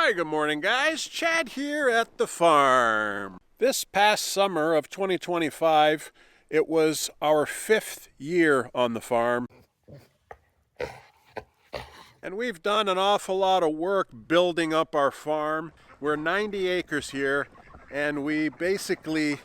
Hi, good morning, guys. Chad here at the farm. This past summer of 2025, it was our 5th year on the farm. And we've done an awful lot of work building up our farm. We're 90 acres here, and we basically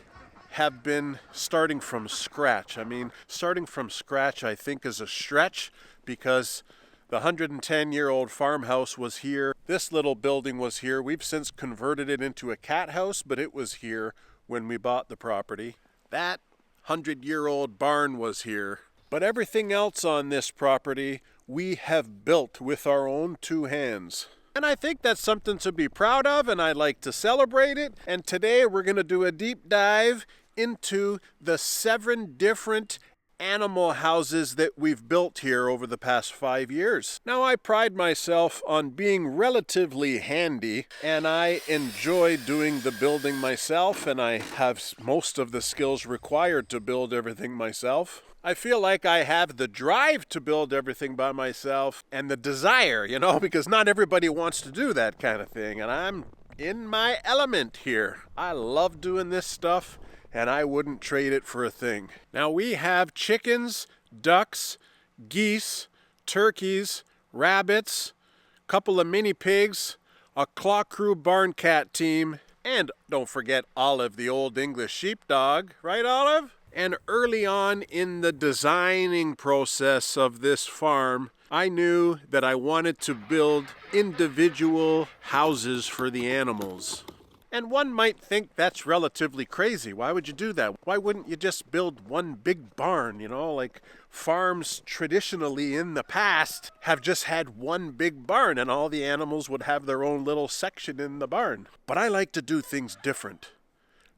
have been starting from scratch. I mean, starting from scratch I think is a stretch because the 110-year-old farmhouse was here. This little building was here. We've since converted it into a cat house, but it was here when we bought the property. That 100-year-old barn was here. But everything else on this property we have built with our own two hands. And I think that's something to be proud of, and I like to celebrate it. And today we're going to do a deep dive into the 7 different animal houses that we've built here over the past 5 years. Now, I pride myself on being relatively handy, and I enjoy doing the building myself, and I have most of the skills required to build everything myself. I feel like I have the drive to build everything by myself and the desire, because not everybody wants to do that kind of thing, and I'm in my element here. I love doing this stuff, and I wouldn't trade it for a thing. Now, we have chickens, ducks, geese, turkeys, rabbits, a couple of mini pigs, a Claw Crew barn cat team, and don't forget Olive, the old English sheepdog. Right, Olive? And early on in the designing process of this farm, I knew that I wanted to build individual houses for the animals. And one might think that's relatively crazy. Why would you do that? Why wouldn't you just build one big barn, like farms traditionally in the past have just had one big barn and all the animals would have their own little section in the barn. But I like to do things different.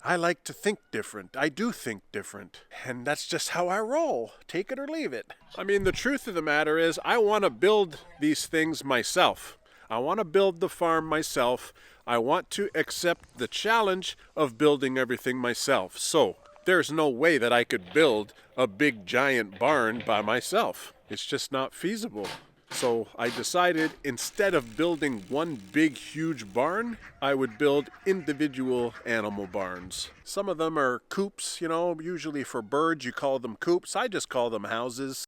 I like to think different. I do think different. And that's just how I roll. Take it or leave it. I mean, the truth of the matter is I want to build these things myself. I want to build the farm myself. I want to accept the challenge of building everything myself. So there's no way that I could build a big giant barn by myself. It's just not feasible. So I decided instead of building one big huge barn, I would build individual animal barns. Some of them are coops, usually for birds you call them coops. I just call them houses.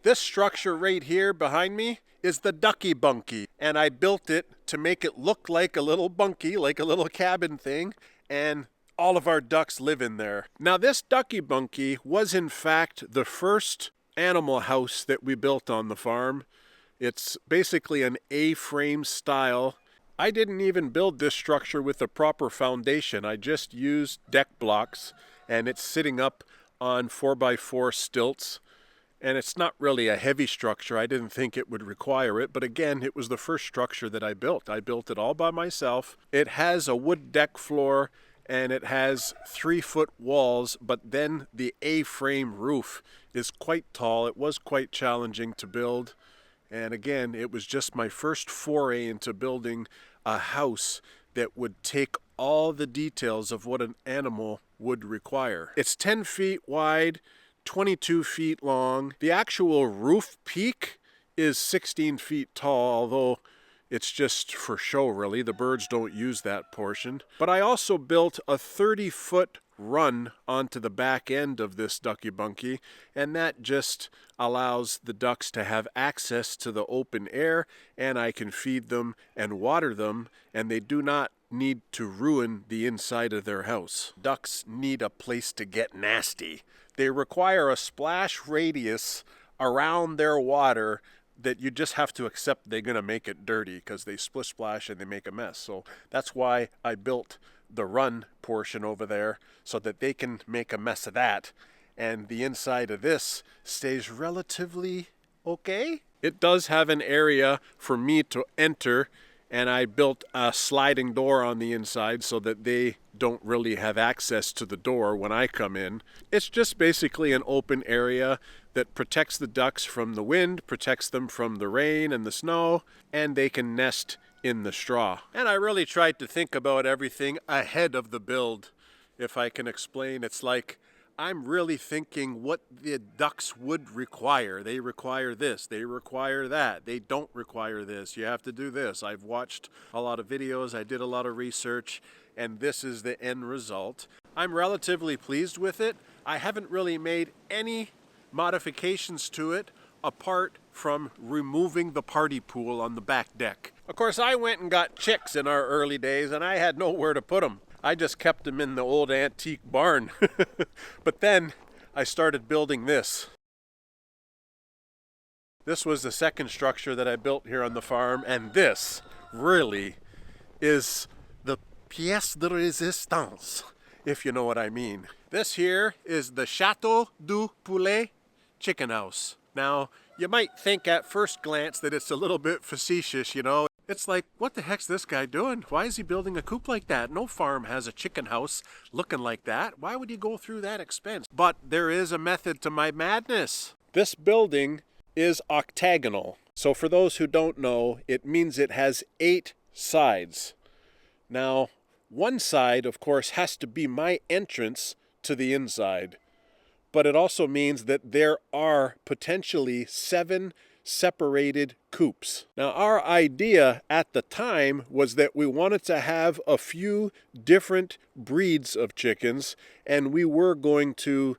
This structure right here behind me is the ducky bunkie, and I built it to make it look like a little bunkie, like a little cabin thing, and all of our ducks live in there. Now, this ducky bunkie was in fact the first animal house that we built on the farm. It's basically an A-frame style. I didn't even build this structure with a proper foundation. I just used deck blocks, and it's sitting up on 4x4 stilts. And it's not really a heavy structure. I didn't think it would require it, but again, it was the first structure that I built. I built it all by myself. It has a wood deck floor and it has 3-foot walls, but then the A-frame roof is quite tall. It was quite challenging to build. And again, it was just my first foray into building a house that would take all the details of what an animal would require. It's 10 feet wide, 22 feet long. The actual roof peak is 16 feet tall, although it's just for show, really. The birds don't use that portion. But I also built a 30-foot run onto the back end of this ducky bunkie, and that just allows the ducks to have access to the open air, and I can feed them and water them, and they do not need to ruin the inside of their house. Ducks need a place to get nasty. They require a splash radius around their water that you just have to accept they're going to make it dirty because they splish splash and they make a mess. So that's why I built the run portion over there so that they can make a mess of that. And the inside of this stays relatively okay. It does have an area for me to enter, and I built a sliding door on the inside so that they don't really have access to the door when I come in. It's just basically an open area that protects the ducks from the wind, protects them from the rain and the snow, and they can nest in the straw. And I really tried to think about everything ahead of the build. If I can explain, it's like I'm really thinking what the ducks would require. They require this, they require that, they don't require this, you have to do this. I've watched a lot of videos, I did a lot of research, and this is the end result. I'm relatively pleased with it. I haven't really made any modifications to it apart from removing the party pool on the back deck. Of course, I went and got chicks in our early days and I had nowhere to put them. I just kept them in the old antique barn. But then I started building this. This was the second structure that I built here on the farm, and this really is the pièce de résistance, if you know what I mean. This here is the Chateau du Poulet chicken house. Now, you might think at first glance that it's a little bit facetious, you know. It's like, what the heck's this guy doing? Why is he building a coop like that? No farm has a chicken house looking like that. Why would he go through that expense? But there is a method to my madness. This building is octagonal. So for those who don't know, it means it has 8 sides. Now, one side, of course, has to be my entrance to the inside. But it also means that there are potentially 7 separated coops. Now, our idea at the time was that we wanted to have a few different breeds of chickens, and we were going to,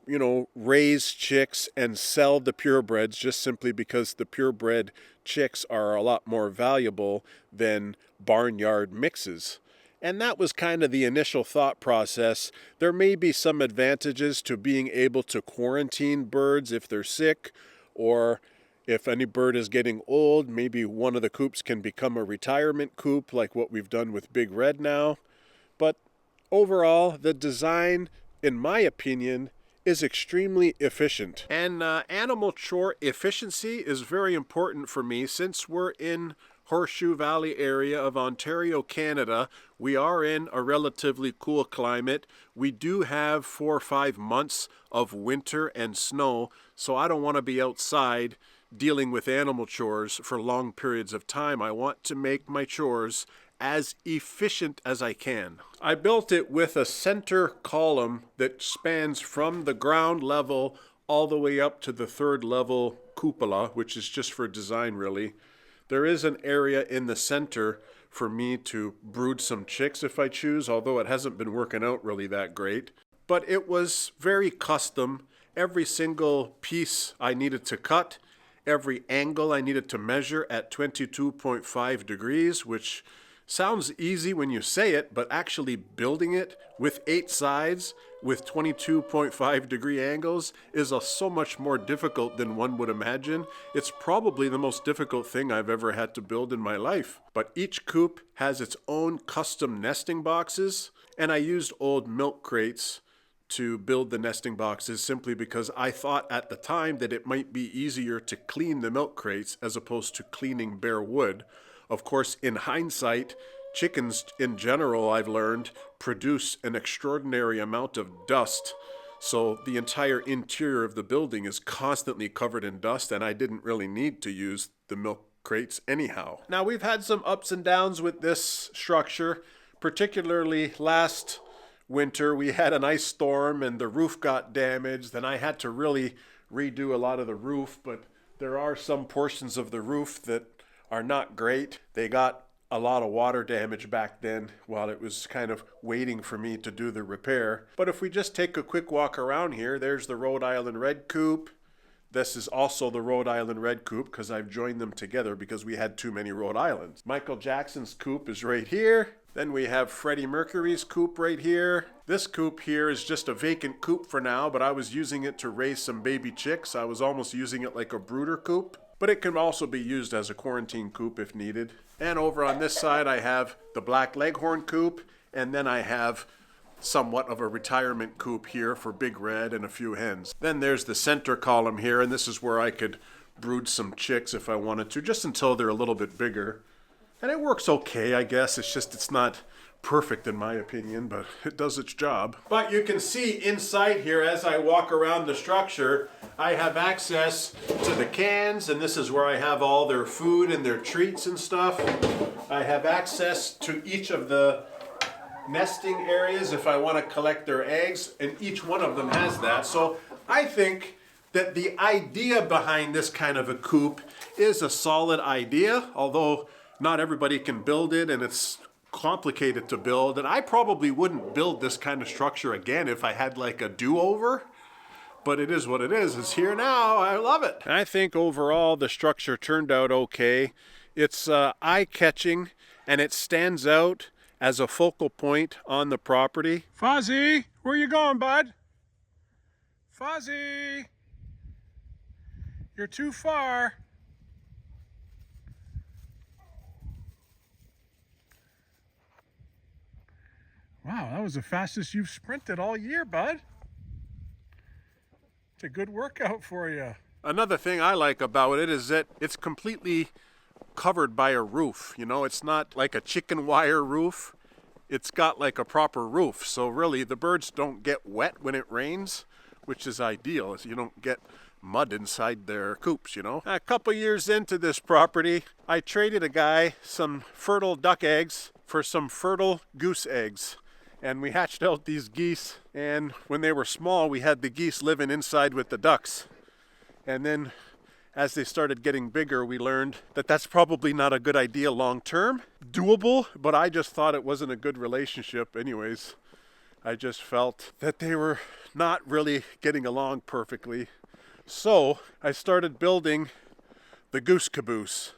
you know, raise chicks and sell the purebreds just simply because the purebred chicks are a lot more valuable than barnyard mixes. And that was kind of the initial thought process. There may be some advantages to being able to quarantine birds if they're sick, or if any bird is getting old, maybe one of the coops can become a retirement coop like what we've done with Big Red now. But overall, the design, in my opinion, is extremely efficient. And animal chore efficiency is very important for me since we're in Horseshoe Valley area of Ontario, Canada. We are in a relatively cool climate. We do have 4 or 5 months of winter and snow, so I don't want to be outside dealing with animal chores for long periods of time. I want to make my chores as efficient as I can. I built it with a center column that spans from the ground level all the way up to the 3rd level cupola, which is just for design really. There is an area in the center for me to brood some chicks if I choose, although it hasn't been working out really that great. But it was very custom. Every single piece I needed to cut, every angle I needed to measure at 22.5 degrees, which sounds easy when you say it, but actually building it with 8 sides with 22.5 degree angles is so much more difficult than one would imagine. It's probably the most difficult thing I've ever had to build in my life. But each coop has its own custom nesting boxes, and I used old milk crates to build the nesting boxes simply because I thought at the time that it might be easier to clean the milk crates as opposed to cleaning bare wood. Of course, in hindsight, chickens in general, I've learned, produce an extraordinary amount of dust. So the entire interior of the building is constantly covered in dust, and I didn't really need to use the milk crates anyhow. Now, we've had some ups and downs with this structure, particularly last winter. We had an ice storm and the roof got damaged, and I had to really redo a lot of the roof, but there are some portions of the roof that are not great. They got a lot of water damage back then while it was kind of waiting for me to do the repair. But if we just take a quick walk around here, there's the Rhode Island Red Coop. This is also the Rhode Island Red Coop because I've joined them together because we had too many Rhode Islands. Michael Jackson's coop is right here. Then we have Freddie Mercury's coop right here. This coop here is just a vacant coop for now, but I was using it to raise some baby chicks. I was almost using it like a brooder coop. But it can also be used as a quarantine coop if needed. And over on this side, I have the Black Leghorn coop, and then I have somewhat of a retirement coop here for Big Red and a few hens. Then there's the center column here, and this is where I could brood some chicks if I wanted to, just until they're a little bit bigger. And it works okay, I guess. It's not perfect in my opinion, but it does its job. But you can see inside here as I walk around the structure, I have access to the cans, and this is where I have all their food and their treats and stuff. I have access to each of the nesting areas if I want to collect their eggs, and each one of them has that. So I think that the idea behind this kind of a coop is a solid idea, although not everybody can build it and it's complicated to build. And I probably wouldn't build this kind of structure again if I had like a do-over. But it is what it is. It's here now. I love it. I think overall the structure turned out okay. It's eye-catching and it stands out as a focal point on the property. Fozzie, where you going, bud? Fozzie, you're too far. Wow, that was the fastest you've sprinted all year, bud. It's a good workout for you. Another thing I like about it is that it's completely covered by a roof. You know, it's not like a chicken wire roof. It's got like a proper roof. So really the birds don't get wet when it rains, which is ideal. You don't get mud inside their coops, you know. A couple years into this property, I traded a guy some fertile duck eggs for some fertile goose eggs. And we hatched out these geese, and when they were small, we had the geese living inside with the ducks. And then as they started getting bigger, we learned that that's probably not a good idea long term. Doable, but I just thought it wasn't a good relationship anyways. I just felt that they were not really getting along perfectly. So I started building the goose caboose.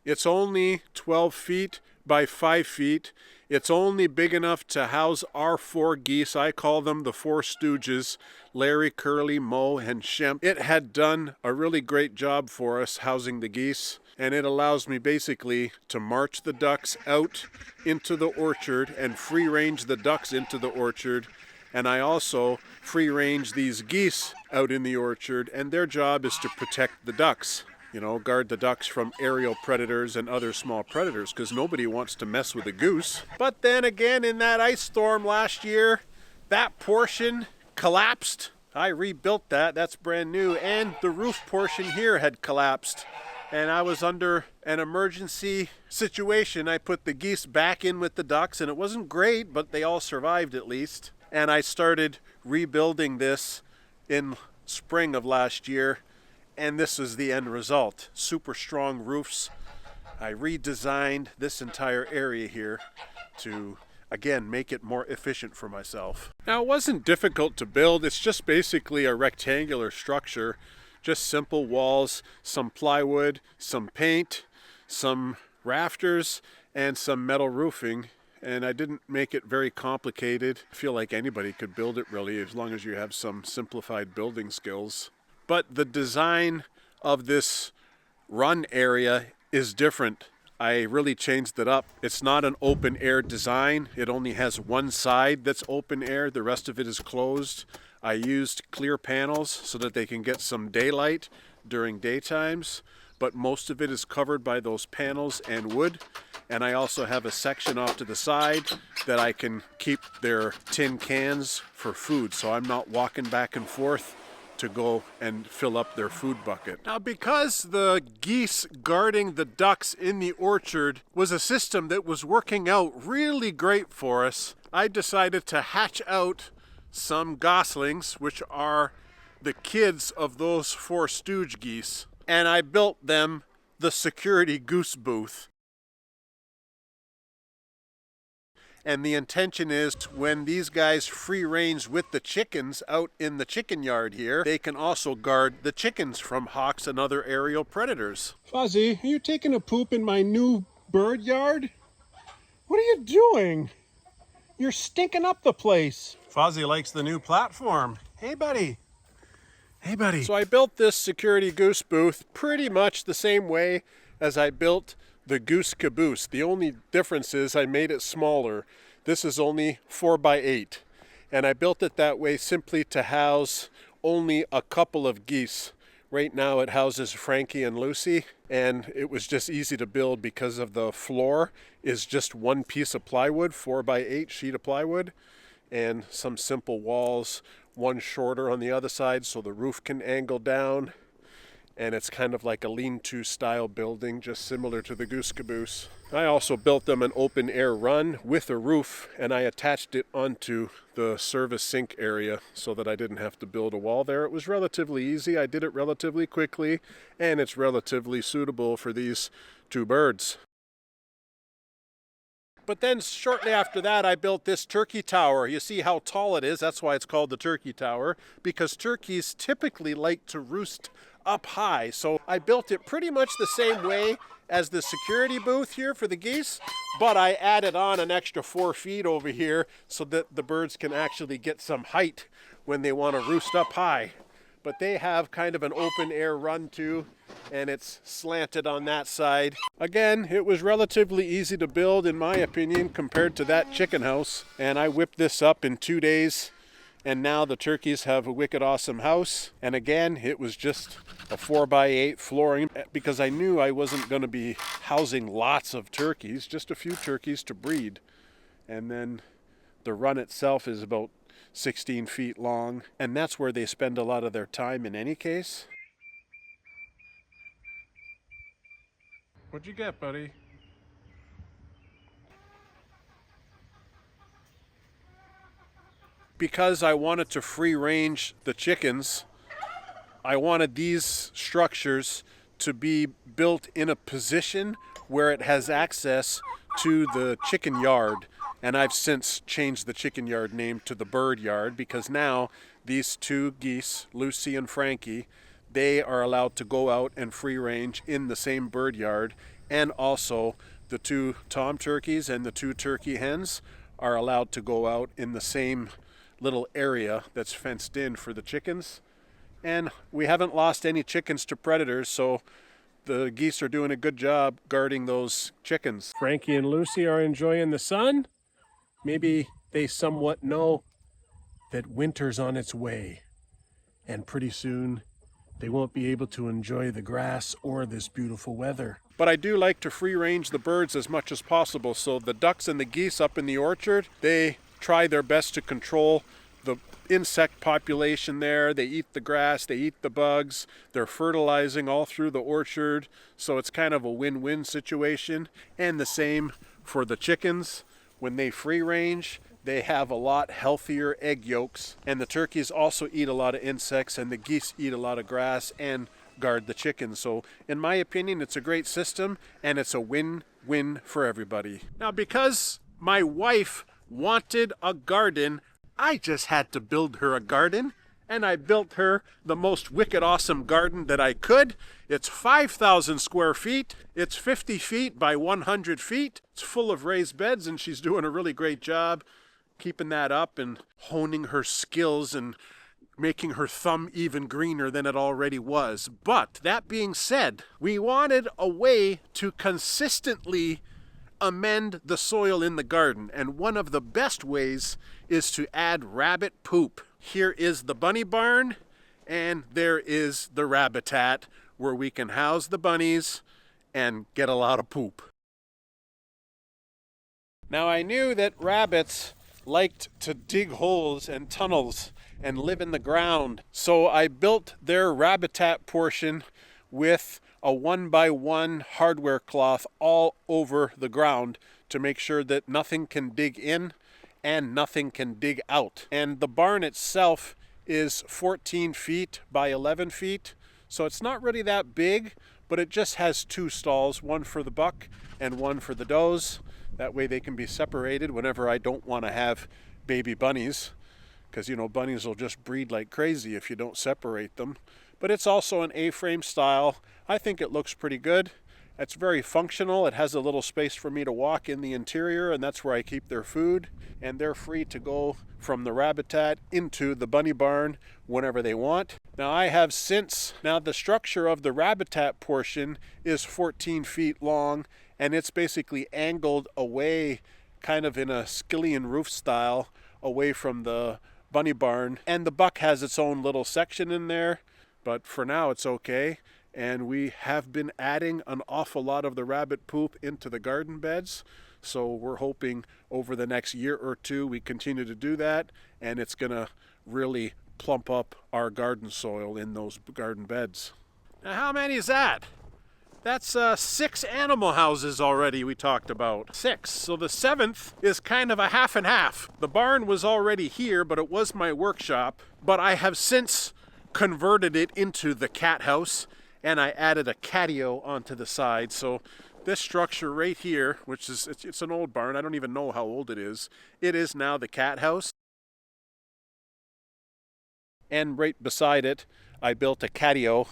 It's only 12 feet by 5 feet. It's only big enough to house our 4 geese. I call them the 4 Stooges, Larry, Curly, Mo, and Shemp. It had done a really great job for us housing the geese, and it allows me basically to march the ducks out into the orchard and free range the ducks into the orchard. And I also free range these geese out in the orchard, and their job is to protect the ducks. You know, guard the ducks from aerial predators and other small predators, because nobody wants to mess with a goose. But then again, in that ice storm last year, that portion collapsed. I rebuilt that. That's brand new. And the roof portion here had collapsed. And I was under an emergency situation. I put the geese back in with the ducks, and it wasn't great, but they all survived at least. And I started rebuilding this in spring of last year. And this is the end result. Super strong roofs. I redesigned this entire area here to, again, make it more efficient for myself. Now, it wasn't difficult to build. It's just basically a rectangular structure. Just simple walls, some plywood, some paint, some rafters, and some metal roofing. And I didn't make it very complicated. I feel like anybody could build it really, as long as you have some simplified building skills. But the design of this run area is different. I really changed it up. It's not an open air design. It only has one side that's open air. The rest of it is closed. I used clear panels so that they can get some daylight during daytimes, but most of it is covered by those panels and wood. And I also have a section off to the side that I can keep their tin cans for food, so I'm not walking back and forth to go and fill up their food bucket. Now, because the geese guarding the ducks in the orchard was a system that was working out really great for us, I decided to hatch out some goslings, which are the kids of those 4 stooge geese, and I built them the security goose booth. And the intention is when these guys free range with the chickens out in the chicken yard here, they can also guard the chickens from hawks and other aerial predators. Fuzzy, are you taking a poop in my new bird yard? What are you doing? You're stinking up the place. Fuzzy likes the new platform. Hey, buddy. Hey, buddy. So I built this security goose booth pretty much the same way as I built the goose caboose. The only difference is I made it smaller. This is only 4 by 8. And I built it that way simply to house only a couple of geese. Right now it houses Frankie and Lucy, and it was just easy to build because of the floor is just one piece of plywood, 4 by 8 sheet of plywood, and some simple walls, one shorter on the other side so the roof can angle down. and it's kind of like a lean-to style building, just similar to the goose caboose. I also built them an open air run with a roof, and I attached it onto the service sink area so that I didn't have to build a wall there. It was relatively easy. I did it relatively quickly, and it's relatively suitable for these two birds. But then shortly after that, I built this turkey tower. You see how tall it is. That's why it's called the turkey tower, because turkeys typically like to roost up high. So I built it pretty much the same way as the security booth here for the geese, but I added on an extra 4 feet over here so that the birds can actually get some height when they want to roost up high. But they have kind of an open air run too, and it's slanted on that side. Again, it was relatively easy to build in my opinion compared to that chicken house, and I whipped this up in 2 days, and now the turkeys have a wicked awesome house. And again, it was just a 4x8 flooring because I knew I wasn't going to be housing lots of turkeys, just a few turkeys to breed. And then the run itself is about 16 feet long, and that's where they spend a lot of their time in any case. What'd you get, buddy? Because I wanted to free range the chickens, I wanted these structures to be built in a position where it has access to the chicken yard. And I've since changed the chicken yard name to the bird yard, because now these two geese, Lucy and Frankie, they are allowed to go out and free range in the same bird yard. And also the two tom turkeys and the two turkey hens are allowed to go out in the same little area that's fenced in for the chickens. And we haven't lost any chickens to predators, so the geese are doing a good job guarding those chickens. Frankie and Lucy are enjoying the sun. Maybe they somewhat know that winter's on its way, and pretty soon they won't be able to enjoy the grass or this beautiful weather. But I do like to free range the birds as much as possible, so the ducks and the geese up in the orchard, they try their best to control the insect population there. They eat the grass, they eat the bugs, they're fertilizing all through the orchard, so it's kind of a win-win situation. And the same for the chickens. When they free range, they have a lot healthier egg yolks, and the turkeys also eat a lot of insects, and the geese eat a lot of grass and guard the chickens. So in my opinion, it's a great system, and it's a win-win for everybody. Now, because my wife wanted a garden, I just had to build her a garden, and I built her the most wicked awesome garden that I could. It's 5,000 square feet. It's 50 feet by 100 feet. It's full of raised beds, and she's doing a really great job keeping that up and honing her skills and making her thumb even greener than it already was. But that being said, we wanted a way to consistently amend the soil in the garden, and one of the best ways is to add rabbit poop. Here is the bunny barn, and there is the rabbitat where we can house the bunnies and get a lot of poop. Now, I knew that rabbits liked to dig holes and tunnels and live in the ground, so I built their rabbitat portion with a 1x1 hardware cloth all over the ground to make sure that nothing can dig in and nothing can dig out. And the barn itself is 14 feet by 11 feet, so it's not really that big, but it just has 2 stalls, one for the buck and one for the does. That way they can be separated whenever I don't want to have baby bunnies, because you know, bunnies will just breed like crazy if you don't separate them. But it's also an A-frame style. I think it looks pretty good. It's very functional. It has a little space for me to walk in the interior, and that's where I keep their food. And they're free to go from the rabbitat into the bunny barn whenever they want. Now the structure of the rabbitat portion is 14 feet long, and it's basically angled away, kind of in a skillion roof style, away from the bunny barn. And the buck has its own little section in there, but for now it's okay. And we have been adding an awful lot of the rabbit poop into the garden beds. So we're hoping over the next year or two we continue to do that, and it's gonna really plump up our garden soil in those garden beds. Now, how many is that? That's 6 animal houses already we talked about. 6. So the 7th is kind of a half and half. The barn was already here, but it was my workshop. But I have since converted it into the cat house, and I added a catio onto the side. So this structure right here, which is, it's an old barn, I don't even know how old it is now the cat house. And right beside it, I built a catio.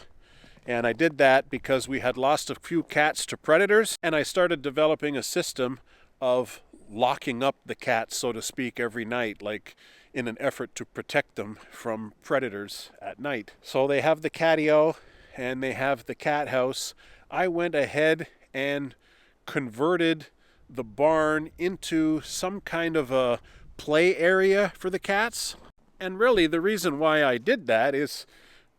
And I did that because we had lost a few cats to predators, and I started developing a system of locking up the cats, so to speak, every night, like in an effort to protect them from predators at night. So they have the catio and they have the cat house. I went ahead and converted the barn into some kind of a play area for the cats. And really the reason why I did that is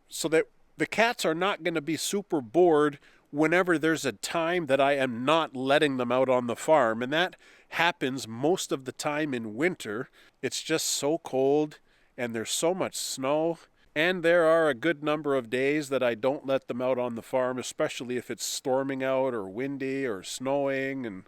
so that the cats are not going to be super bored whenever there's a time that I am not letting them out on the farm. And that happens most of the time in winter. It's just so cold and there's so much snow. And there are a good number of days that I don't let them out on the farm, especially if it's storming out or windy or snowing. And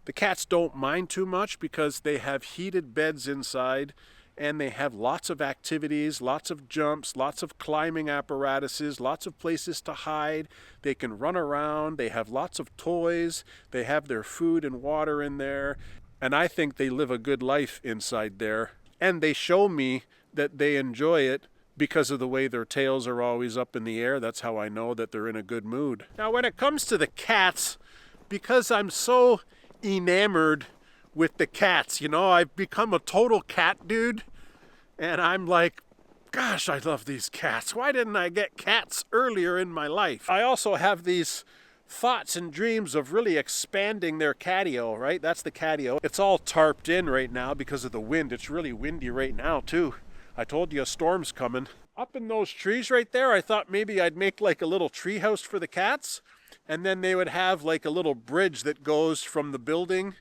the cats don't mind too much because they have heated beds inside. And they have lots of activities, lots of jumps, lots of climbing apparatuses, lots of places to hide. They can run around. They have lots of toys. They have their food and water in there. And I think they live a good life inside there. And they show me that they enjoy it because of the way their tails are always up in the air. That's how I know that they're in a good mood. Now, when it comes to the cats, because I'm so enamored with the cats, you know, I've become a total cat dude, and I'm like, gosh, I love these cats. Why didn't I get cats earlier in my life? I also have these thoughts and dreams of really expanding their catio, right? That's the catio. It's all tarped in right now because of the wind. It's really windy right now too. I told you a storm's coming. Up in those trees right there, I thought maybe I'd make like a little tree house for the cats, and then they would have like a little bridge that goes from the building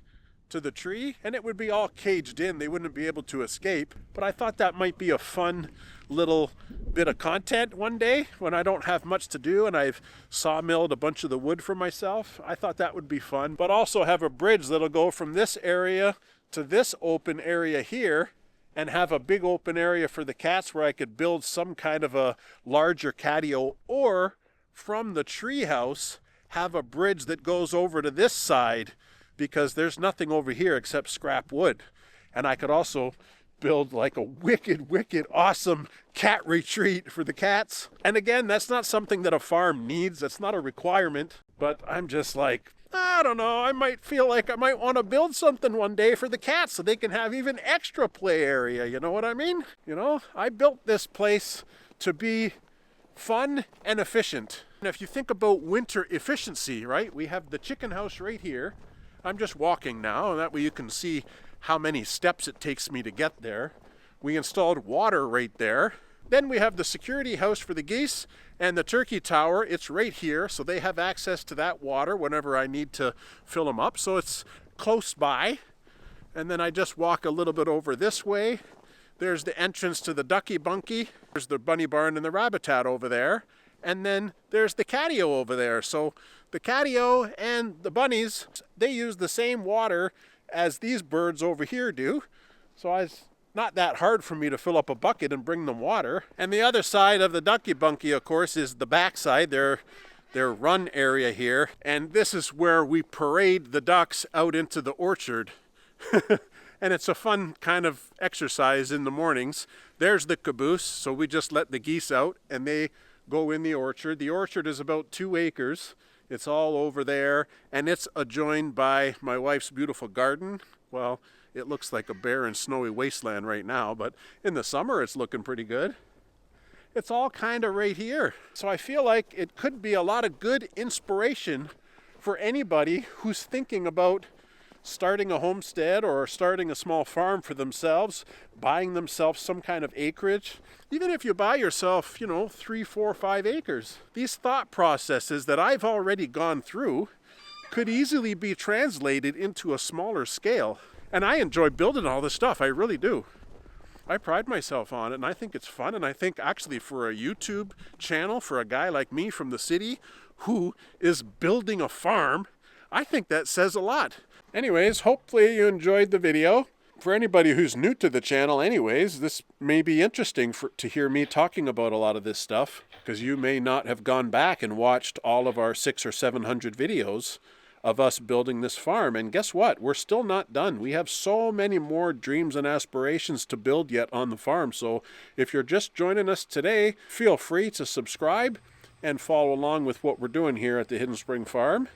to the tree, and it would be all caged in. They wouldn't be able to escape. But I thought that might be a fun little bit of content one day when I don't have much to do and I've sawmilled a bunch of the wood for myself. I thought that would be fun. But also have a bridge that'll go from this area to this open area here, and have a big open area for the cats where I could build some kind of a larger catio, or from the tree house have a bridge that goes over to this side, because there's nothing over here except scrap wood. And I could also build like a wicked awesome cat retreat for the cats. And again, that's not something that a farm needs. That's not a requirement. But I'm just like, I don't know, I might feel like I might want to build something one day for the cats so they can have even extra play area. You know what I mean? You know, I built this place to be fun and efficient. And if you think about winter efficiency, right? We have the chicken house right here. I'm just walking now, and that way you can see how many steps it takes me to get there. We installed water right there. Then we have the security house for the geese and the turkey tower. It's right here, so they have access to that water whenever I need to fill them up. So it's close by. And then I just walk a little bit over this way. There's the entrance to the ducky bunkie. There's the bunny barn and the rabbitat over there. And then there's the catio over there. So the catio and the bunnies, they use the same water as these birds over here do. So it's not that hard for me to fill up a bucket and bring them water. And the other side of the ducky bunkie, of course, is the backside, their run area here. And this is where we parade the ducks out into the orchard. And it's a fun kind of exercise in the mornings. There's the caboose, so we just let the geese out and they go in the orchard. The orchard is about 2 acres. It's all over there, and it's adjoined by my wife's beautiful garden. Well, it looks like a barren, snowy wasteland right now, but in the summer it's looking pretty good. It's all kind of right here. So I feel like it could be a lot of good inspiration for anybody who's thinking about starting a homestead or starting a small farm for themselves, buying themselves some kind of acreage. Even if you buy yourself, 3, 4, 5 acres, these thought processes that I've already gone through could easily be translated into a smaller scale. And I enjoy building all this stuff, I really do. I pride myself on it, and I think it's fun. And I think actually for a YouTube channel, for a guy like me from the city who is building a farm, I think that says a lot. Anyways, hopefully you enjoyed the video. For anybody who's new to the channel anyways, this may be interesting to hear me talking about a lot of this stuff, because you may not have gone back and watched all of our 600 or 700 videos of us building this farm. And guess what? We're still not done. We have so many more dreams and aspirations to build yet on the farm. So if you're just joining us today, feel free to subscribe and follow along with what we're doing here at the Hidden Spring Farm.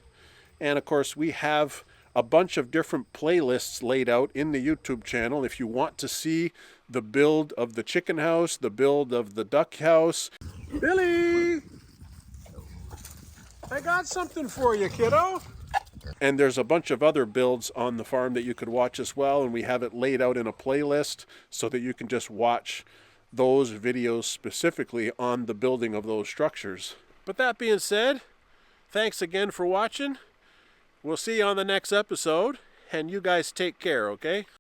And of course, we have a bunch of different playlists laid out in the YouTube channel if you want to see the build of the chicken house, the build of the duck house. Billy! I got something for you, kiddo. And there's a bunch of other builds on the farm that you could watch as well, and we have it laid out in a playlist so that you can just watch those videos specifically on the building of those structures. But that being said, thanks again for watching. We'll see you on the next episode, and you guys take care, okay?